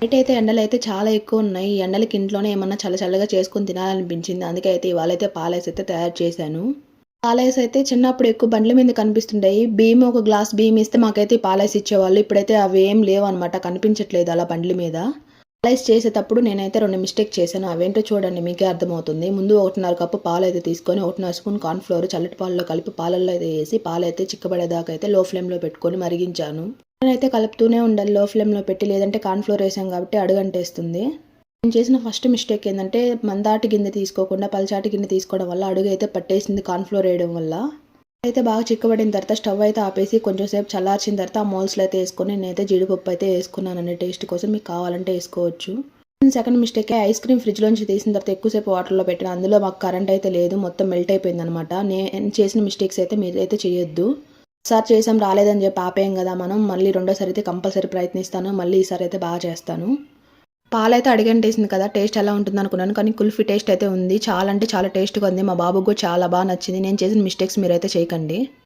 బయటైతే ఎండలైతే చాలా ఎక్కువున్నాయి. ఈ ఎండలకి ఇంట్లోనే ఏమన్నా చల్లగా చేసుకొని తినాలనిపించింది. అందుకే అయితే ఇవాళైతే పాలైసయితే తయారు చేశాను. పాలైసయితే చిన్నప్పుడు ఎక్కువ బండ్ల మీద కనిపిస్తుంటాయి. బియ్యం ఒక గ్లాస్ బియ్యం ఇస్తే మాకైతే పాలైస్ ఇచ్చేవాళ్ళు. ఇప్పుడైతే అవేం లేవనమాట. కనిపించట్లేదు అలా బండ్ల మీద. పాలైస్ చేసేటప్పుడు నేనైతే 2 మిస్టేక్ చేశాను. అవేంటో చూడండి మీకే అర్థమవుతుంది. ముందు 1:30 కప్పు పాలైతే తీసుకొని 1:30 స్పూన్ కార్న్ ఫ్లోర్ చల్లటి పాలలో కలిపి పాలల్లో అయితే ఏసి పాలైతే చిక్కబడేదాకా అయితే లో ఫ్లేమ్‌లో పెట్టుకొని మరిగించాను. నేనైతే కలుపుతూనే ఉండాలి లో ఫ్లేమ్‌లో పెట్టి. లేదంటే కార్న్ ఫ్లోర్ ఏసాం కాబట్టి అడుగంటేస్తుంది. నేను చేసిన ఫస్ట్ మిస్టేక్ ఏందంటే మందాటి గిన్నె తీసుకోకుండా పల్చాటి గిన్నె తీసుకోవడం వల్ల అడుగైతే పట్టేసింది కార్న్ ఫ్లోర్ ఏయడం వల్ల. అయితే బాగా చిక్కబడిన తర్వాత స్టవ్ అయితే ఆపేసి కొంచెం సేపు చల్లార్చిన తర్వాత ఆ మౌల్స్‌లో అయితే ఏసుకొని నేనైతే జీడిపప్పు అయితే ఏసుకున్నానండి టేస్ట్ కోసం. మీకు కావాలంటే ఏసుకోవచ్చు. సెకండ్ మిస్టేకే ఐస్ క్రీమ్ ఫ్రిడ్జ్‌లోంచి తీసిన తర్వాత ఎక్కువ సేపు వాటర్‌లో పెట్టిన. అందులో మాకు కరెంట్ అయితే లేదు. మొత్తం మెల్ట్ అయిపోయిందనమాట. నేను చేసిన మిస్టేక్స్ అయితే మీరైతే చేయొద్దు. ఒకసారి చేసాం రాలేదని చెప్పి ఆపేయం కదా మనం. మళ్ళీ రెండోసారి అయితే కంపల్సరీ ప్రయత్నిస్తాను. మళ్ళీ ఈసారి అయితే బాగా చేస్తాను. పాలైతే అడుగంటేసింది కదా! టేస్ట్ ఎలా ఉంటుందనుకున్నాను. కానీ కుల్ఫీ టేస్ట్ అయితే ఉంది. చాలా అంటే చాలా టేస్ట్‌గా ఉంది. మా బాబుకి కూడా చాలా నచ్చింది. నేను చేసిన మిస్టేక్స్ మీరైతే చేయకండి.